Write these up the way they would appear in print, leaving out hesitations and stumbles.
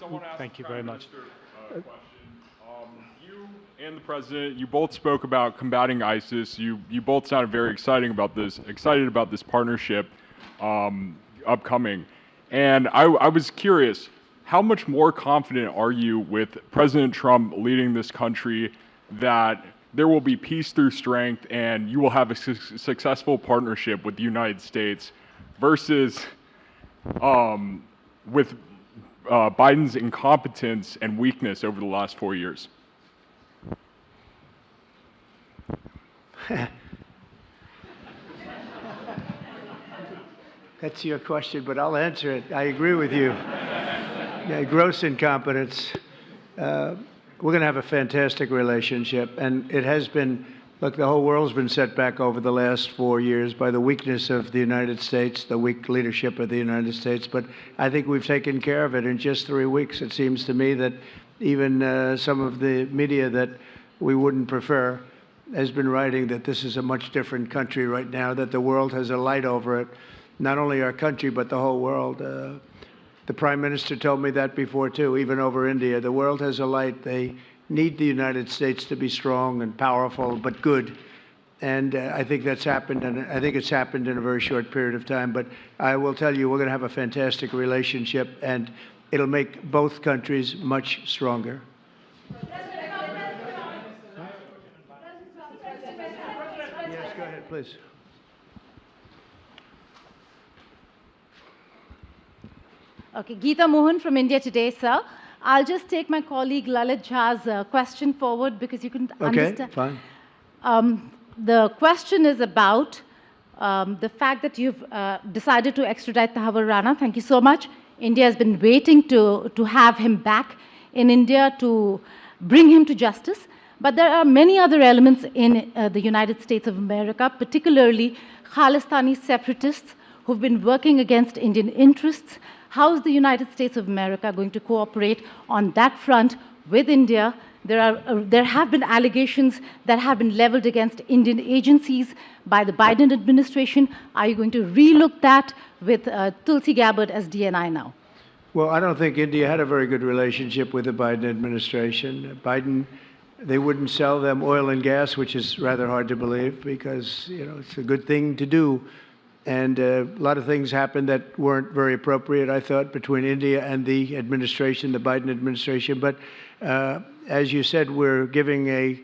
First, I want to ask Thank the you Prime very much. Minister a question. You and the President, you both spoke about combating ISIS. You both sounded very excited about this partnership upcoming. And I was curious, how much more confident are you with President Trump leading this country that there will be peace through strength and you will have a successful partnership with the United States versus with Biden's incompetence and weakness over the last 4 years? That's your question, but I'll answer it. I agree with you. Yeah, gross incompetence. We're going to have a fantastic relationship, and it has been. Look, the whole world's been set back over the last 4 years by the weakness of the United States, the weak leadership of the United States. But I think we've taken care of it in just 3 weeks. It seems to me that even some of the media that we wouldn't prefer has been writing that this is a much different country right now, that the world has a light over it, not only our country, but the whole world. The Prime Minister told me that before, too, even over India. The world has a light. They need the United States to be strong and powerful, but good. And I think that's happened, and I think it's happened in a very short period of time. But I will tell you, we're going to have a fantastic relationship, and it'll make both countries much stronger. Yes, go ahead, please. Okay, Geeta Mohan from India Today, sir. I'll just take my colleague Lalit Jha's question forward because you can understand. Okay, fine. The question is about the fact that you've decided to extradite Tahawar Rana. Thank you so much. India has been waiting to have him back in India to bring him to justice. But there are many other elements in the United States of America, particularly Khalistani separatists who've been working against Indian interests. How is the United States of America going to cooperate on that front with India? There have been allegations that have been leveled against Indian agencies by the Biden administration. Are you going to relook that with Tulsi Gabbard as DNI now? Well, I don't think India had a very good relationship with the Biden administration. They wouldn't sell them oil and gas, which is rather hard to believe because, it's a good thing to do. And a lot of things happened that weren't very appropriate, I thought, between India and the administration, the Biden administration. But as you said, we're giving a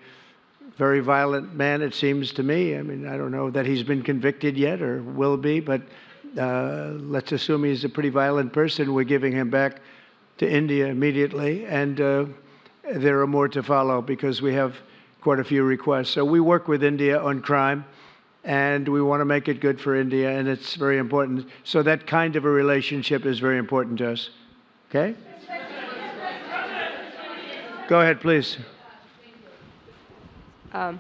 very violent man, it seems to me. I mean, I don't know that he's been convicted yet or will be, but let's assume he's a pretty violent person. We're giving him back to India immediately. And there are more to follow because we have quite a few requests. So we work with India on crime. And we want to make it good for India, and it's very important. So that kind of a relationship is very important to us. Okay? Go ahead, please. Go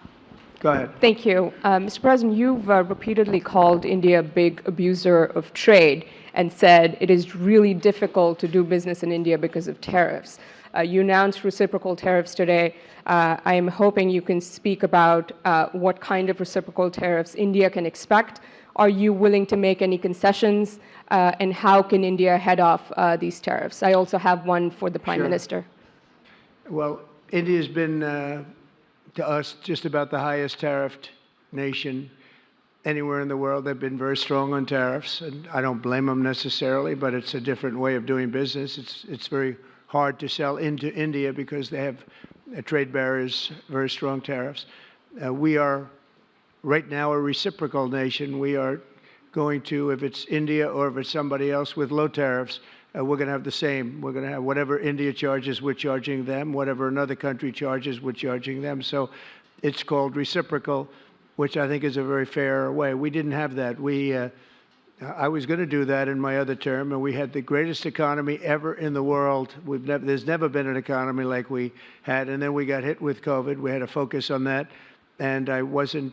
ahead. Thank you. Mr. President, you've repeatedly called India a big abuser of trade and said it is really difficult to do business in India because of tariffs. You announced reciprocal tariffs today. I am hoping you can speak about what kind of reciprocal tariffs India can expect. Are you willing to make any concessions? And how can India head off these tariffs? I also have one for the Prime Minister. Well, India's been, to us, just about the highest tariffed nation anywhere in the world. They've been very strong on tariffs, and I don't blame them necessarily, but it's a different way of doing business. It's very hard to sell into India because they have trade barriers, very strong tariffs. We are right now a reciprocal nation. We are going to, if it's India or if it's somebody else with low tariffs, we're going to have the same. We're going to have whatever India charges, we're charging them. Whatever another country charges, we're charging them. So it's called reciprocal, which I think is a very fair way. We didn't have that. I was going to do that in my other term, and we had the greatest economy ever in the world. There's never been an economy like we had, and then we got hit with COVID. We had to focus on that, and I wasn't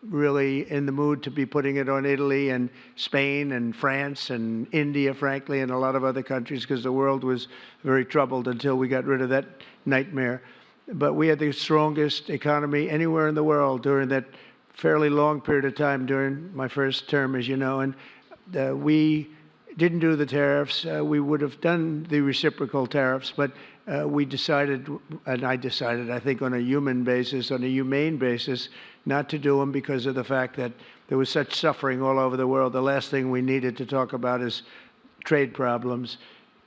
really in the mood to be putting it on Italy and Spain and France and India, frankly, and a lot of other countries because the world was very troubled until we got rid of that nightmare. But we had the strongest economy anywhere in the world during that fairly long period of time during my first term, as you know, and we didn't do the tariffs, we would have done the reciprocal tariffs, but we decided, and I decided, I think on a human basis, on a humane basis, not to do them because of the fact that there was such suffering all over the world. The last thing we needed to talk about is trade problems.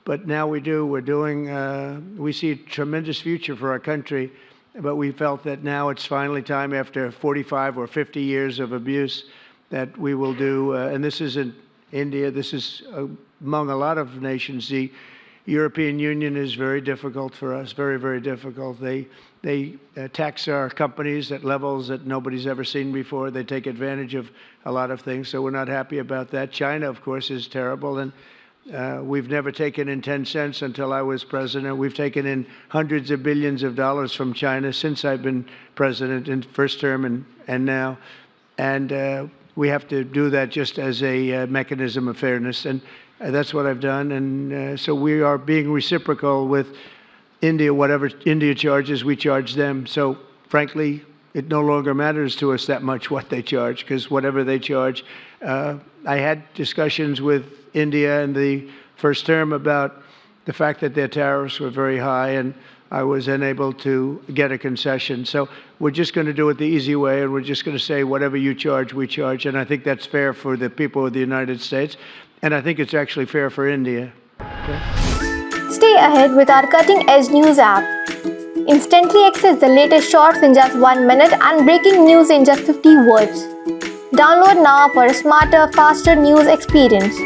But now we do. We're doing, we see a tremendous future for our country, but we felt that now it's finally time, after 45 or 50 years of abuse, that we will do, and this isn't India, this is among a lot of nations. The European Union is very difficult for us, very, very difficult. They tax our companies at levels that nobody's ever seen before. They take advantage of a lot of things, so we're not happy about that. China, of course, is terrible, and we've never taken in 10 cents until I was president. We've taken in hundreds of billions of dollars from China since I've been president in first term and now. And we have to do that just as a mechanism of fairness. And that's what I've done. And so we are being reciprocal with India. Whatever India charges, we charge them. So frankly, it no longer matters to us that much what they charge, because whatever they charge, I had discussions with India in the first term about the fact that their tariffs were very high, and I was unable to get a concession. So we're just going to do it the easy way, and we're just going to say whatever you charge, we charge. And I think that's fair for the people of the United States, and I think it's actually fair for India. Okay? Stay ahead with our cutting-edge news app. Instantly access the latest shorts in just 1 minute and breaking news in just 50 words. Download now for a smarter, faster news experience.